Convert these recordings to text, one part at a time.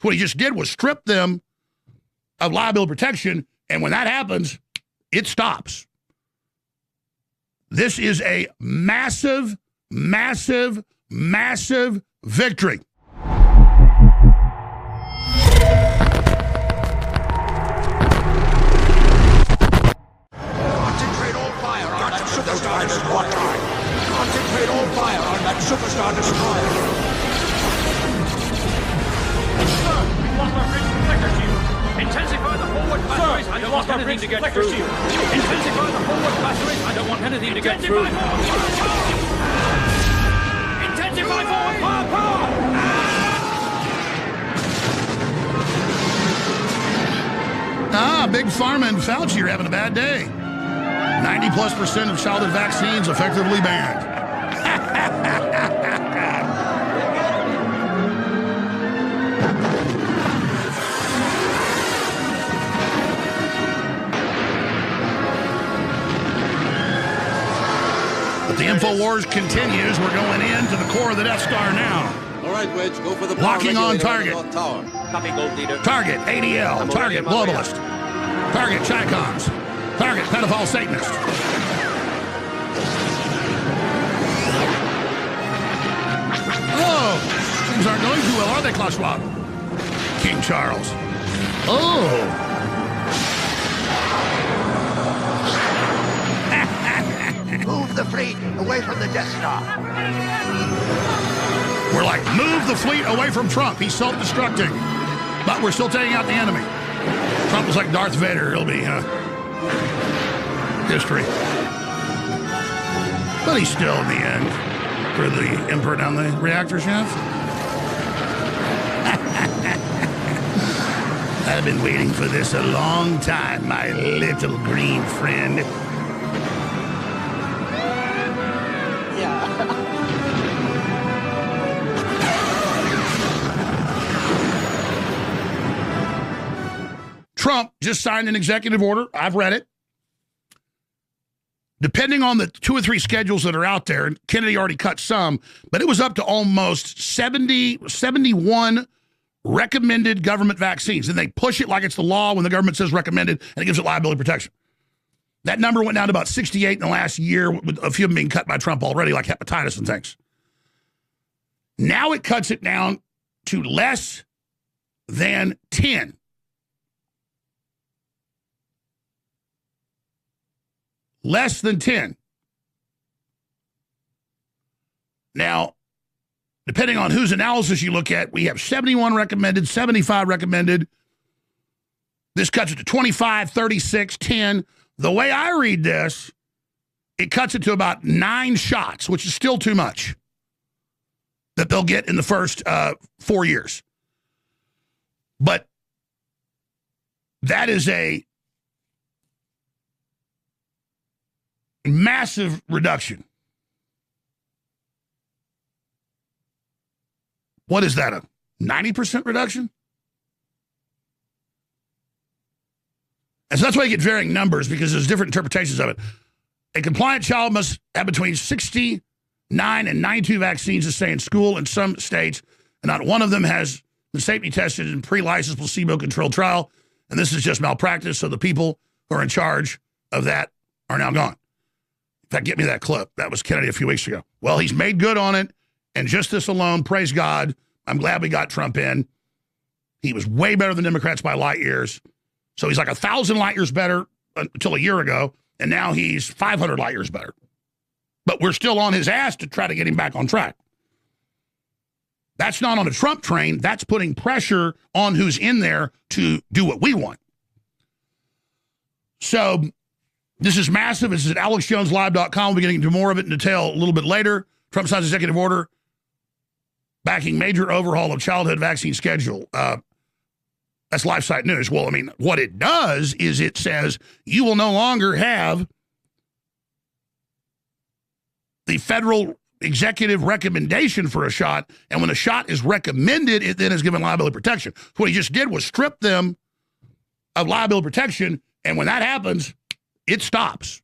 What he just did was strip them of liability protection, and when that happens, it stops. This is a massive, massive, massive victory. Concentrate all fire on that superstar destroyer. Concentrate all fire on that superstar destroyer. Sir, we've lost our bridge deflector shield. Intensify the forward passageways. I don't want anything to get through. Intensify the forward passageways. I don't want anything to get through. Intensify forward power. Big Pharma and Fauci are having a bad day. 90+% of childhood vaccines effectively banned. But the InfoWars continues. We're going into the core of the Death Star now. All right, Wedge, go for the locking on target. Tower. Copy, Gold Leader. Target ADL. Target globalist. Target Chicons. Target pedophile Satanist. Oh, things aren't going too well, are they, Klaus Schwab? King Charles. Oh. Move the fleet away from the Death Star. We're like, move the fleet away from Trump. He's self-destructing. But we're still taking out the enemy. Trump was like Darth Vader. He'll be history. But he's still, in the end, for the emperor down the reactor shaft. I've been waiting for this a long time, my little green friend. Trump just signed an executive order. I've read it. Depending on the 2 or 3 schedules that are out there, and Kennedy already cut some, but it was up to almost 71 recommended government vaccines. And they push it like it's the law when the government says recommended, and it gives it liability protection. That number went down to about 68 in the last year, with a few of them being cut by Trump already, like hepatitis and things. Now it cuts it down to less than 10. Less than 10. Now, depending on whose analysis you look at, we have 71 recommended, 75 recommended. This cuts it to 25, 36, 10. The way I read this, it cuts it to about 9 shots, which is still too much, that they'll get in the first 4 years. But that is a massive reduction. What is that, a 90% reduction? And so that's why you get varying numbers, because there's different interpretations of it. A compliant child must have between 69 and 92 vaccines to stay in school in some states, and not one of them has been safety tested in pre-licensed placebo-controlled trial, and this is just malpractice, so the people who are in charge of that are now gone. In fact, get me that clip. That was Kennedy a few weeks ago. Well, he's made good on it, and just this alone, praise God, I'm glad we got Trump in. He was way better than Democrats by light years. So he's like 1,000 light years better until a year ago, and now he's 500 light years better. But we're still on his ass to try to get him back on track. That's not on a Trump train. That's putting pressure on who's in there to do what we want. So this is massive. This is at alexjoneslive.com. We'll be getting into more of it in detail a little bit later. Trump signs executive order backing major overhaul of childhood vaccine schedule. That's LifeSite News. Well, I mean, what it does is it says you will no longer have the federal executive recommendation for a shot, and when a shot is recommended, it then is given liability protection. So what he just did was strip them of liability protection, and when that happens, it stops.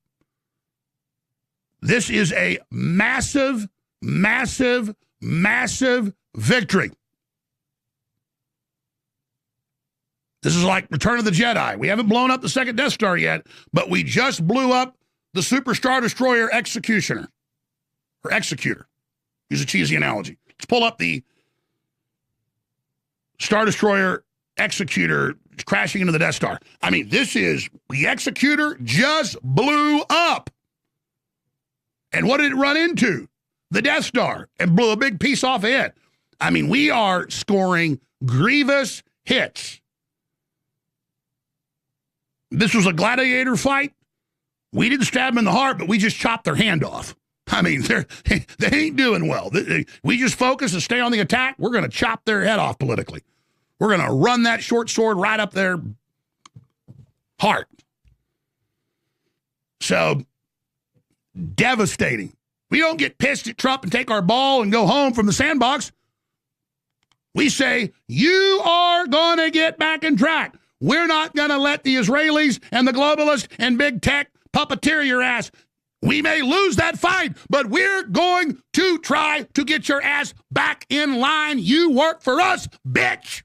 This is a massive, massive, massive victory. This is like Return of the Jedi. We haven't blown up the second Death Star yet, but we just blew up the Super Star Destroyer Executioner. Or Executor. Use a cheesy analogy. Let's pull up the Star Destroyer Executor crashing into the Death Star. I mean, this is, the Executor just blew up. And what did it run into? The Death Star, and blew a big piece off of it. I mean, we are scoring grievous hits. This was a gladiator fight. We didn't stab them in the heart, but we just chopped their hand off. I mean, they ain't doing well. We just focus and stay on the attack. We're going to chop their head off politically. We're going to run that short sword right up their heart. So, devastating. We don't get pissed at Trump and take our ball and go home from the sandbox. We say, you are going to get back in track. We're not going to let the Israelis and the globalists and big tech puppeteer your ass. We may lose that fight, but we're going to try to get your ass back in line. You work for us, bitch.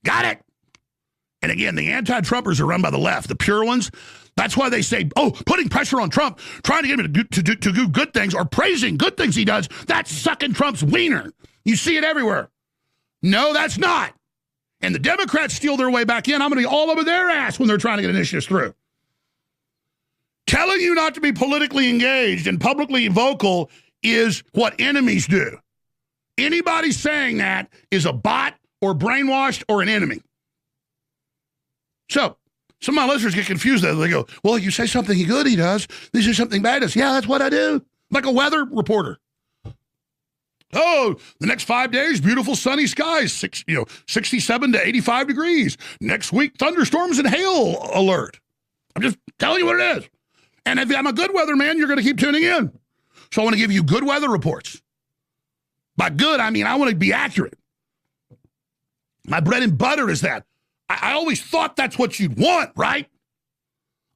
Got it? And again, the anti-Trumpers are run by the left, the pure ones. That's why they say, oh, putting pressure on Trump, trying to get him to do good things or praising good things he does, that's sucking Trump's wiener. You see it everywhere. No, that's not. And the Democrats steal their way back in. I'm going to be all over their ass when they're trying to get initiatives through. Telling you not to be politically engaged and publicly vocal is what enemies do. Anybody saying that is a bot or brainwashed or an enemy. So, some of my listeners get confused. They go, well, you say something good, he does. You say something bad, he does. Yeah, that's what I do. Like a weather reporter. Oh, the next 5 days, beautiful sunny skies, 67 to 85 degrees. Next week, thunderstorms and hail alert. I'm just telling you what it is. And if I'm a good weather man, you're going to keep tuning in. So I want to give you good weather reports. By good, I mean I want to be accurate. My bread and butter is that. I always thought that's what you'd want, right?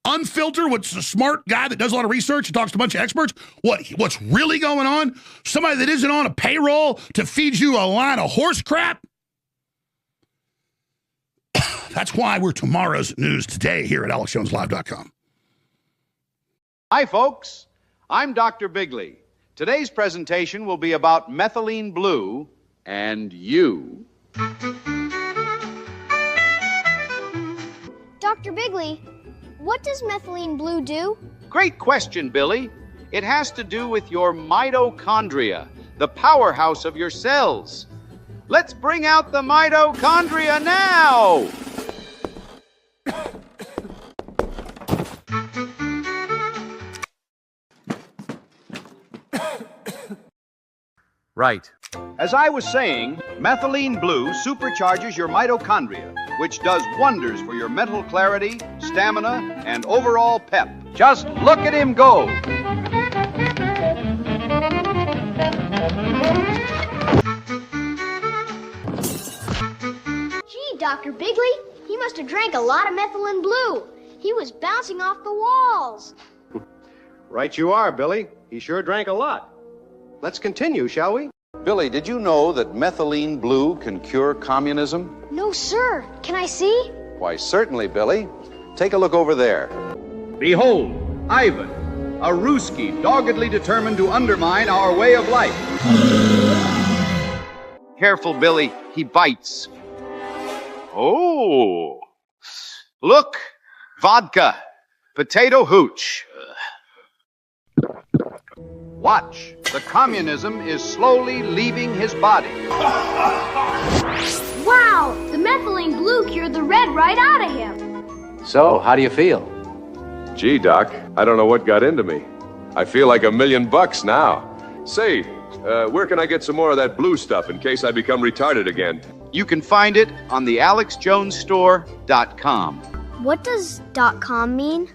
Unfiltered, what's a smart guy that does a lot of research and talks to a bunch of experts. What's really going on? Somebody that isn't on a payroll to feed you a line of horse crap? That's why we're tomorrow's news today here at AlexJonesLive.com. Hi, folks. I'm Dr. Bigley. Today's presentation will be about methylene blue and you. Dr. Bigley, what does methylene blue do? Great question, Billy. It has to do with your mitochondria, the powerhouse of your cells. Let's bring out the mitochondria now! Right. As I was saying, methylene blue supercharges your mitochondria, which does wonders for your mental clarity, stamina, and overall pep. Just look at him go! Gee, Dr. Bigley, he must have drank a lot of methylene blue. He was bouncing off the walls. Right you are, Billy. He sure drank a lot. Let's continue, shall we? Billy, did you know that methylene blue can cure communism? No, sir. Can I see? Why, certainly, Billy. Take a look over there. Behold, Ivan, a Ruski doggedly determined to undermine our way of life. Careful, Billy. He bites. Oh. Look. Vodka. Potato hooch. Watch. The communism is slowly leaving his body. Wow! The methylene blue cured the red right out of him. So, how do you feel? Gee, Doc, I don't know what got into me. I feel like $1 million now. Say, where can I get some more of that blue stuff in case I become retarded again? You can find it on the AlexJonesStore.com. What does .com mean?